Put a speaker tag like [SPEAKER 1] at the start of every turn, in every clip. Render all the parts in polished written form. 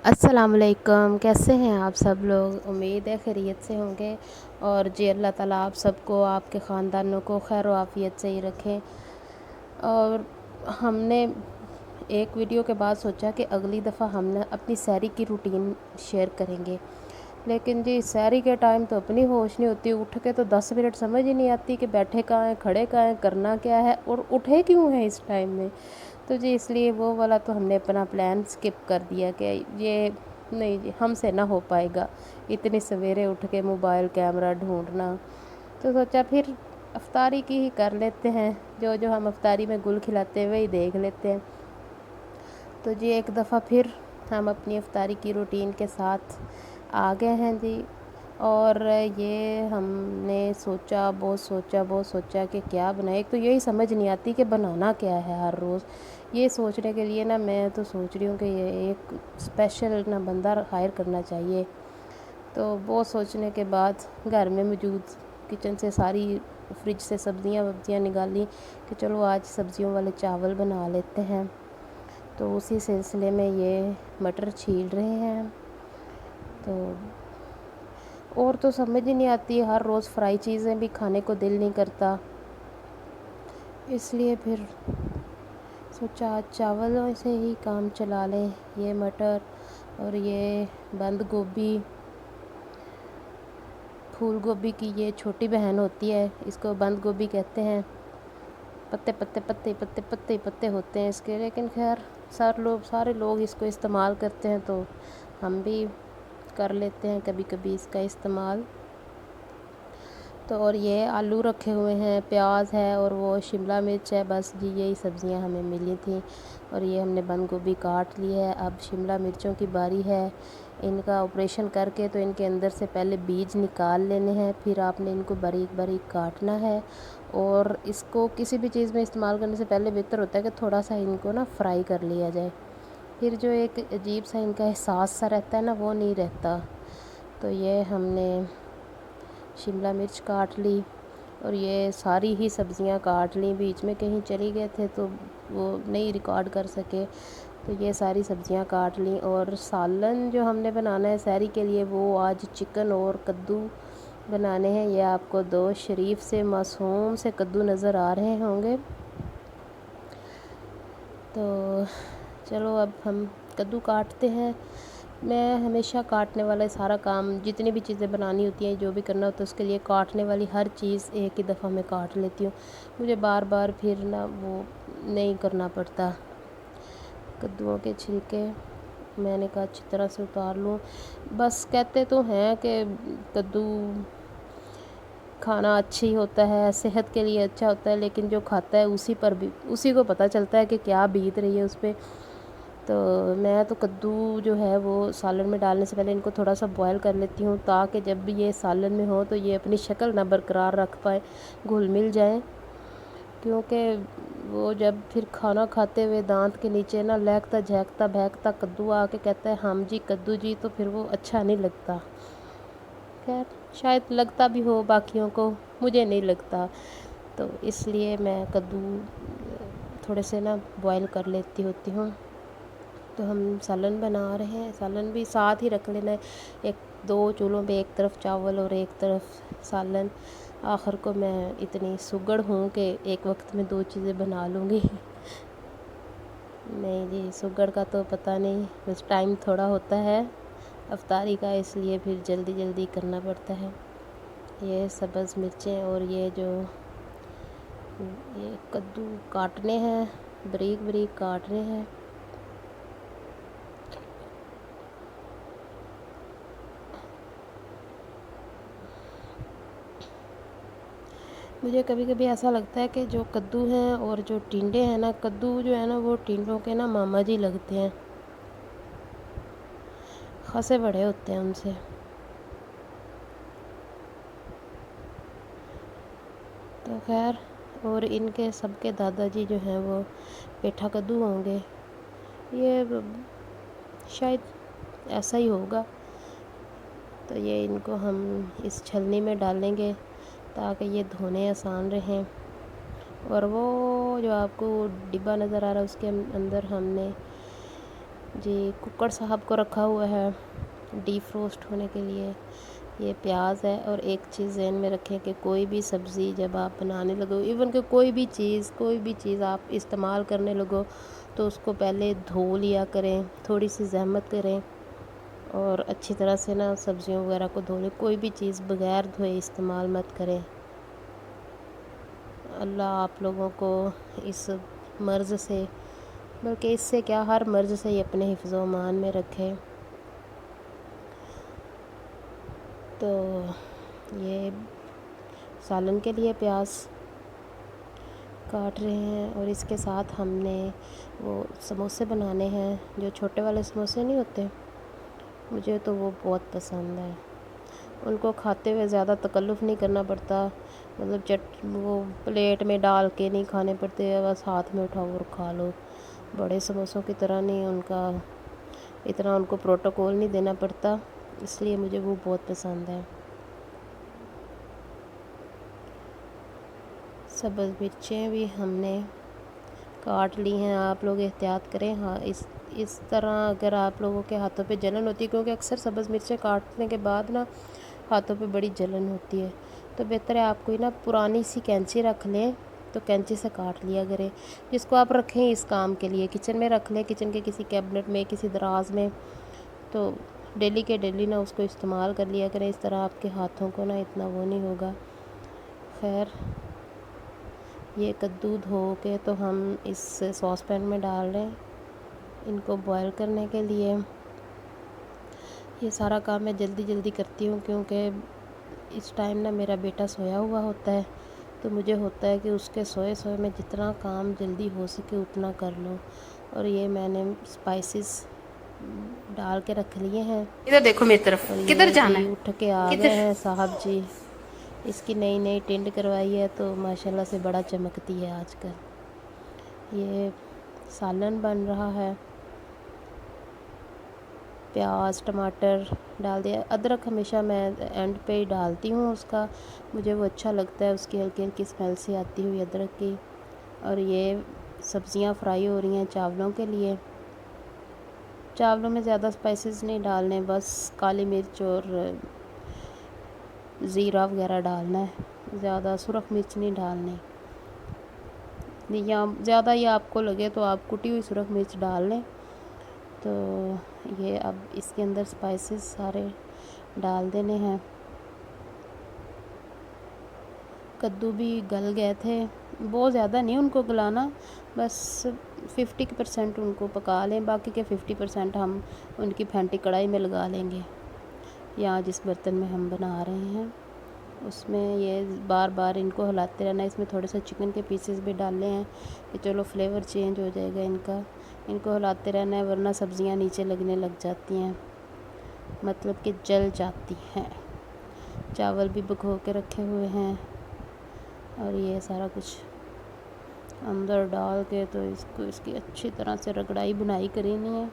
[SPEAKER 1] السلام علیکم، کیسے ہیں آپ سب لوگ؟ امید ہے خیریت سے ہوں گے، اور جی اللہ تعالیٰ آپ سب کو، آپ کے خاندانوں کو خیر و عافیت سے ہی رکھیں۔ اور ہم نے ایک ویڈیو کے بعد سوچا کہ اگلی دفعہ ہم نے اپنی سحری کی روٹین شیئر کریں گے، لیکن جی سحری کے ٹائم تو اپنی ہوش نہیں ہوتی، اٹھ کے تو 10 منٹ سمجھ ہی نہیں آتی کہ بیٹھے کہاں ہیں، کھڑے کہاں ہیں، کرنا کیا ہے اور اٹھے کیوں ہیں اس ٹائم میں۔ تو جی اس لیے وہ والا تو ہم نے اپنا پلان سکپ کر دیا کہ یہ نہیں جی ہم سے نہ ہو پائے گا، اتنی سویرے اٹھ کے موبائل کیمرہ ڈھونڈنا۔ تو سوچا پھر افطاری کی ہی کر لیتے ہیں، جو جو ہم افطاری میں گل کھلاتے ہیں وہی دیکھ لیتے ہیں۔ تو جی ایک دفعہ پھر ہم اپنی افطاری کی روٹین کے ساتھ آ گئے ہیں جی، اور یہ ہم نے بہت سوچا کہ کیا بنائے۔ ایک تو یہی سمجھ نہیں آتی کہ بنانا کیا ہے ہر روز، یہ سوچنے کے لیے نا میں تو سوچ رہی ہوں کہ یہ ایک اسپیشل نا بندہ ہائر کرنا چاہیے۔ تو بہت سوچنے کے بعد گھر میں موجود کچن سے ساری فریج سے سبزیاں نکالی کہ چلو آج سبزیوں والے چاول بنا لیتے ہیں۔ تو اسی سلسلے میں یہ مٹر چھیل رہے ہیں۔ تو اور تو سمجھ ہی نہیں آتی، ہر روز فرائی چیزیں بھی کھانے کو دل نہیں کرتا، اس لیے پھر سوچا آج چاولوں سے ہی کام چلا لیں۔ یہ مٹر اور یہ بند گوبھی، پھول گوبھی کی یہ چھوٹی بہن ہوتی ہے، اس کو بند گوبھی کہتے ہیں۔ پتے پتے پتے پتے پتے پتے ہوتے ہیں اس کے، لیکن خیر سارے لوگ اس کو استعمال کرتے ہیں تو ہم بھی کر لیتے ہیں کبھی کبھی اس کا استعمال۔ تو اور یہ آلو رکھے ہوئے ہیں، پیاز ہے اور وہ شملہ مرچ ہے، بس جی یہی سبزیاں ہمیں ملی تھیں۔ اور یہ ہم نے بند گوبھی کاٹ لی ہے، اب شملہ مرچوں کی باری ہے۔ ان کا آپریشن کر کے تو ان کے اندر سے پہلے بیج نکال لینے ہیں، پھر آپ نے ان کو باریک باریک کاٹنا ہے۔ اور اس کو کسی بھی چیز میں استعمال کرنے سے پہلے بہتر ہوتا ہے کہ تھوڑا سا ان کو نا فرائی کر لیا جائے، پھر جو ایک عجیب سا ان کا احساس سا رہتا ہے نا وہ نہیں رہتا۔ تو یہ ہم نے شملہ مرچ کاٹ لی اور یہ ساری ہی سبزیاں کاٹ لیں، بیچ میں کہیں چلی گئے تھے تو وہ نہیں ریکارڈ کر سکے، تو یہ ساری سبزیاں کاٹ لیں۔ اور سالن جو ہم نے بنانا ہے سحری کے لیے، وہ آج چکن اور کدو بنانے ہیں۔ یہ آپ کو دو شریف سے معصوم سے کدو نظر آ رہے ہوں گے۔ تو چلو اب ہم کدو کاٹتے ہیں۔ میں ہمیشہ کاٹنے والے سارا کام، جتنی بھی چیزیں بنانی ہوتی ہیں، جو بھی کرنا ہوتا ہے اس کے لیے کاٹنے والی ہر چیز ایک ہی دفعہ میں کاٹ لیتی ہوں، مجھے بار بار پھر نا وہ نہیں کرنا پڑتا۔ کدوؤں کے چھلکے میں نے کہا اچھی طرح سے اتار لوں۔ بس کہتے تو ہیں کہ کدو کھانا اچھی ہوتا ہے، صحت کے لیے اچھا ہوتا ہے، لیکن جو کھاتا ہے اسی کو پتہ چلتا ہے کہ کیا بیت رہی ہے اس پہ۔ تو میں تو کدو جو ہے وہ سالن میں ڈالنے سے پہلے ان کو تھوڑا سا بوائل کر لیتی ہوں، تاکہ جب بھی یہ سالن میں ہو تو یہ اپنی شکل نہ برقرار رکھ پائے، گھل مل جائیں۔ کیونکہ وہ جب پھر کھانا کھاتے ہوئے دانت کے نیچے نا لہکتا جھینکتا بہکتا کدو آ کے کہتا ہے ہم جی کدو جی، تو پھر وہ اچھا نہیں لگتا۔ خیر شاید لگتا بھی ہو باقیوں کو، مجھے نہیں لگتا، تو اس لیے میں کدو تھوڑے سے نا بوائل کر لیتی ہوتی ہوں۔ تو ہم سالن بنا رہے ہیں، سالن بھی ساتھ ہی رکھ لینا ہے، دو چولہوں پہ ایک طرف چاول اور ایک طرف سالن۔ آخر کو میں اتنی سگڑ ہوں کہ ایک وقت میں دو چیزیں بنا لوں گی۔ نہیں جی سگڑ کا تو پتہ نہیں، بس ٹائم تھوڑا ہوتا ہے افطاری کا، اس لیے پھر جلدی جلدی کرنا پڑتا ہے۔ یہ سبز مرچیں اور یہ کدو کاٹنے ہیں، بریک بریک کاٹنے ہیں۔ مجھے کبھی کبھی ایسا لگتا ہے کہ جو کدو ہیں اور جو ٹنڈے ہیں نا، کدو جو ہے نا وہ ٹنڈوں کے نا ماما جی لگتے ہیں، خاصے بڑے ہوتے ہیں ان سے۔ تو خیر، اور ان کے سب کے دادا جی جو ہیں وہ پیٹھا کدو ہوں گے، یہ شاید ایسا ہی ہوگا۔ تو یہ ان کو ہم اس چھلنی میں ڈالیں گے تاکہ یہ دھونے آسان رہیں۔ اور وہ جو آپ کو ڈبہ نظر آ رہا ہے اس کے اندر ہم نے جی ککڑ صاحب کو رکھا ہوا ہے ڈیپ روسٹ ہونے کے لیے، یہ پیاز ہے۔ اور ایک چیز ذہن میں رکھیں کہ کوئی بھی سبزی جب آپ بنانے لگو، ایون کہ کوئی بھی چیز آپ استعمال کرنے لگو تو اس کو پہلے دھو لیا کریں، تھوڑی سی زحمت کریں اور اچھی طرح سے نا سبزیوں وغیرہ کو دھو لیں۔ کوئی بھی چیز بغیر دھوئے استعمال مت کریں۔ اللہ آپ لوگوں کو اس مرض سے، بلکہ اس سے کیا ہر مرض سے ہی اپنے حفظ و امان میں رکھے۔ تو یہ سالن کے لیے پیاز کاٹ رہے ہیں اور اس کے ساتھ ہم نے وہ سموسے بنانے ہیں، جو چھوٹے والے سموسے نہیں ہوتے، مجھے تو وہ بہت پسند ہے۔ ان کو کھاتے ہوئے زیادہ تکلف نہیں کرنا پڑتا، مطلب وہ پلیٹ میں ڈال کے نہیں کھانے پڑتے، بس ہاتھ میں اٹھاؤ اور کھا لو۔ بڑے سموسوں کی طرح نہیں، اتنا ان کو پروٹوکول نہیں دینا پڑتا، اس لیے مجھے وہ بہت پسند ہے۔ سبز مرچیں بھی ہم نے کاٹ لی ہیں، آپ لوگ احتیاط کریں۔ ہاں اس طرح اگر آپ لوگوں کے ہاتھوں پہ جلن ہوتی ہے، کیونکہ اکثر سبز مرچیں کاٹنے کے بعد نا ہاتھوں پہ بڑی جلن ہوتی ہے، تو بہتر ہے آپ کوئی نا پرانی سی کینچی رکھ لیں، تو کینچی سے کاٹ لیا کریں، جس کو آپ رکھیں اس کام کے لیے، کچن میں رکھ لیں، کچن کے کسی کیبنٹ میں، کسی دراز میں، تو ڈیلی کے ڈیلی نا اس کو استعمال کر لیا کریں، اس طرح آپ کے ہاتھوں کو نا اتنا وہ نہیں ہوگا۔ خیر یہ کدو دھو کے تو ہم اس ساس پین میں ڈال رہے ہیں ان کو بوائل کرنے کے لیے۔ یہ سارا کام میں جلدی جلدی کرتی ہوں، کیونکہ اس ٹائم نا میرا بیٹا سویا ہوا ہوتا ہے، تو مجھے ہوتا ہے کہ اس کے سوئے میں جتنا کام جلدی ہو سکے اتنا کر لوں۔ اور یہ میں نے اسپائسز ڈال کے رکھ لیے ہیں،
[SPEAKER 2] ادھر دیکھو میری طرف،
[SPEAKER 1] اور
[SPEAKER 2] کدھر
[SPEAKER 1] یہ
[SPEAKER 2] جانا
[SPEAKER 1] جی
[SPEAKER 2] ہے؟
[SPEAKER 1] اٹھ کے آ گئے
[SPEAKER 2] کدھر؟
[SPEAKER 1] ہیں صاحب جی، اس کی نئی نئی ٹنڈ کروائی ہے تو ماشاءاللہ سے بڑا چمکتی ہے آج کل۔ یہ سالن بن رہا ہے، پیاز ٹماٹر ڈال دیا، ادرک ہمیشہ میں اینڈ پہ ہی ڈالتی ہوں اس کا، مجھے وہ اچھا لگتا ہے، اس کی ہلکی ہلکی اسمیل سی آتی ہوئی ادرک کی۔ اور یہ سبزیاں فرائی ہو رہی ہیں چاولوں کے لیے۔ چاولوں میں زیادہ اسپائسز نہیں ڈالنے، بس کالی مرچ اور زیرہ وغیرہ ڈالنا ہے، زیادہ سرخ مرچ نہیں ڈالنی، یا زیادہ یہ آپ کو لگے تو آپ کٹی ہوئی سرخ مرچ ڈال لیں۔ تو یہ اب اس کے اندر اسپائسز سارے ڈال دینے ہیں۔ کدو بھی گل گئے تھے، بہت زیادہ نہیں ان کو گلانا، بس 50% ان کو پکا لیں، باقی کے 50% ہم ان کی پھینٹی کڑھائی میں لگا لیں گے، یا جس برتن میں ہم بنا رہے ہیں اس میں۔ یہ بار بار ان کو ہلاتے رہنا ہے، اس میں تھوڑے سے چکن کے پیسز بھی ڈالنے ہیں کہ چلو فلیور چینج ہو جائے گا ان کا، ان کو ہلاتے رہنا ہے، ورنہ سبزیاں نیچے لگنے لگ جاتی ہیں، مطلب کہ جل جاتی ہیں۔ چاول بھی بھگو کے رکھے ہوئے ہیں، اور یہ سارا کچھ اندر ڈال کے تو اس کی اچھی طرح سے رگڑائی بنائی کرنی ہے۔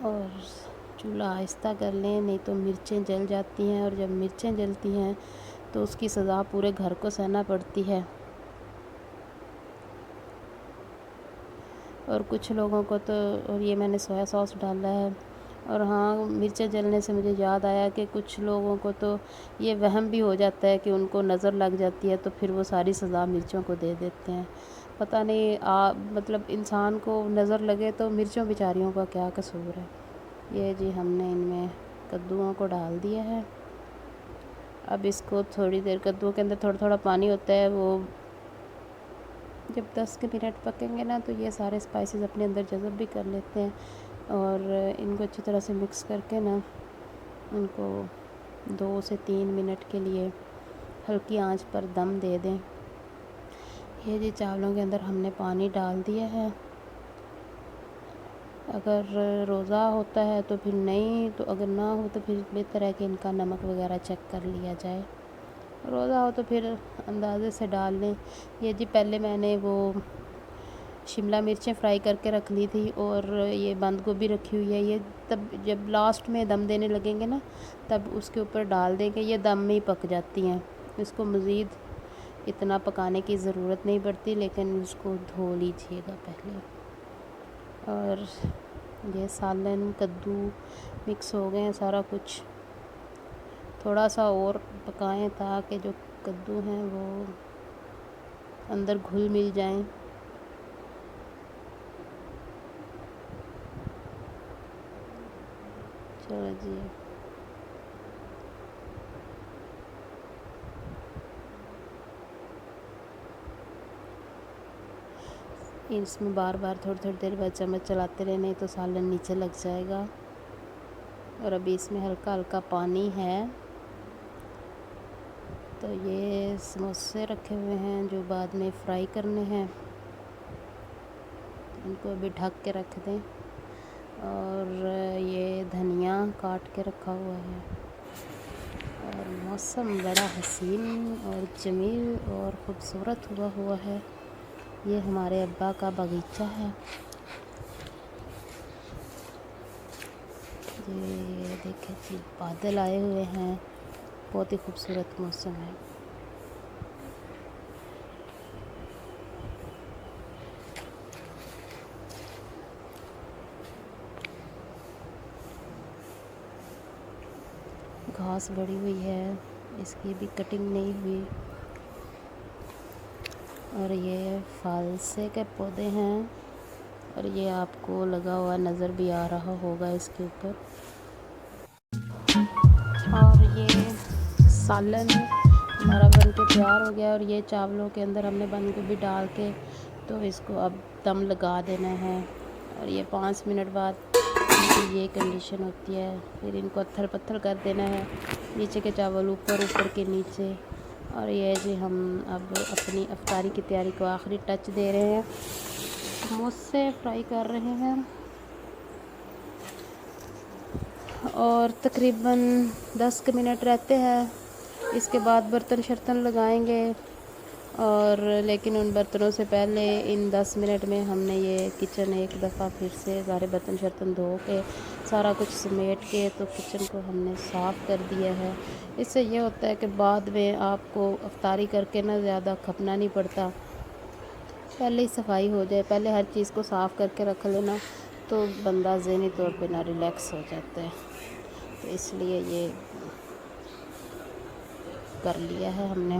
[SPEAKER 1] اور چولہا آہستہ کر لیں، نہیں تو مرچیں جل جاتی ہیں، اور جب مرچیں جلتی ہیں تو اس کی سزا پورے گھر کو سہنا پڑتی ہے۔ اور کچھ لوگوں کو تو، اور یہ میں نے سویا سوس ڈالا ہے، اور ہاں مرچیں جلنے سے مجھے یاد آیا کہ کچھ لوگوں کو تو یہ وہم بھی ہو جاتا ہے کہ ان کو نظر لگ جاتی ہے، تو پھر وہ ساری سزا مرچوں کو دے دیتے ہیں۔ پتہ نہیں مطلب انسان کو نظر لگے تو مرچوں بیچاریوں کا کیا قصور ہے۔ یہ جی ہم نے ان میں کدوؤں کو ڈال دیا ہے، اب اس کو تھوڑی دیر، کدوؤں کے اندر تھوڑا تھوڑا پانی ہوتا ہے، وہ جب 10 منٹ پکیں گے نا تو یہ سارے اسپائسز اپنے اندر جذب بھی کر لیتے ہیں، اور ان کو اچھی طرح سے مکس کر کے نا ان کو 2 سے 3 منٹ کے لیے ہلکی آنچ پر دم دے دیں۔ یہ جی چاولوں کے اندر ہم نے پانی ڈال دیا ہے، اگر روزہ ہوتا ہے تو پھر نہیں، تو اگر نہ ہو تو پھر بہتر ہے کہ ان کا نمک وغیرہ چیک کر لیا جائے، روزہ ہو تو پھر اندازے سے ڈال لیں۔ یہ جی پہلے میں نے وہ شملہ مرچیں فرائی کر کے رکھ لی تھی، اور یہ بند گوبھی رکھی ہوئی ہے، یہ تب جب لاسٹ میں دم دینے لگیں گے نا تب اس کے اوپر ڈال دیں گے، یہ دم میں ہی پک جاتی ہیں، اس کو مزید اتنا پکانے کی ضرورت نہیں پڑتی، لیکن اس کو دھو لیجیے گا پہلے۔ اور یہ سالن کدو مکس ہو گئے ہیں سارا کچھ، تھوڑا سا اور پکائیں تاکہ جو کدو ہیں وہ اندر گھل مل جائیں۔ چلو جی، اس میں بار بار تھوڑی تھوڑی دیر بعد چمچ چلاتے رہے، نہیں تو سالن نیچے لگ جائے گا۔ اور ابھی اس میں ہلکا ہلکا پانی ہے۔ تو یہ سموسے رکھے ہوئے ہیں جو بعد میں فرائی کرنے ہیں، ان کو ابھی ڈھک کے رکھ دیں۔ اور یہ دھنیا کاٹ کے رکھا ہوا ہے، اور موسم بڑا حسین اور جمیل اور خوبصورت ہوا ہے۔ یہ ہمارے ابا کا باغیچہ ہے۔ یہ دیکھیں جی، بادل آئے ہوئے ہیں، بہت ہی خوبصورت موسم ہے۔ گھاس بڑی ہوئی ہے، اس کی بھی کٹنگ نہیں ہوئی۔ اور یہ فالسے کے پودے ہیں، اور یہ آپ کو لگا ہوا نظر بھی آ رہا ہوگا اس کے اوپر۔ اور یہ سالن ہمارا بن کے تیار ہو گیا، اور یہ چاولوں کے اندر ہم نے بند گوبھی ڈال کے تو اس کو اب دم لگا دینا ہے۔ اور یہ 5 منٹ بعد ان کی یہ کنڈیشن ہوتی ہے، پھر ان کو اتھر پتھر کر دینا ہے، نیچے کے چاول اوپر، اوپر کے نیچے۔ اور یہ جی ہم اب اپنی افطاری کی تیاری کو آخری ٹچ دے رہے ہیں، سموسے فرائی کر رہے ہیں۔ اور تقریباً 10 منٹ رہتے ہیں، اس کے بعد برتن شرتن لگائیں گے۔ اور لیکن ان برتنوں سے پہلے ان 10 منٹ میں ہم نے یہ کچن ایک دفعہ پھر سے سارے برتن شرتن دھو کے سارا کچھ سمیٹ کے تو کچن کو ہم نے صاف کر دیا ہے۔ اس سے یہ ہوتا ہے کہ بعد میں آپ کو افطاری کر کے نہ زیادہ کھپنا نہیں پڑتا، پہلے ہی صفائی ہو جائے، پہلے ہر چیز کو صاف کر کے رکھ لینا تو بندہ ذہنی طور پہ نہ ریلیکس ہو جاتا ہے۔ تو اس لیے یہ کر لیا ہے ہم نے۔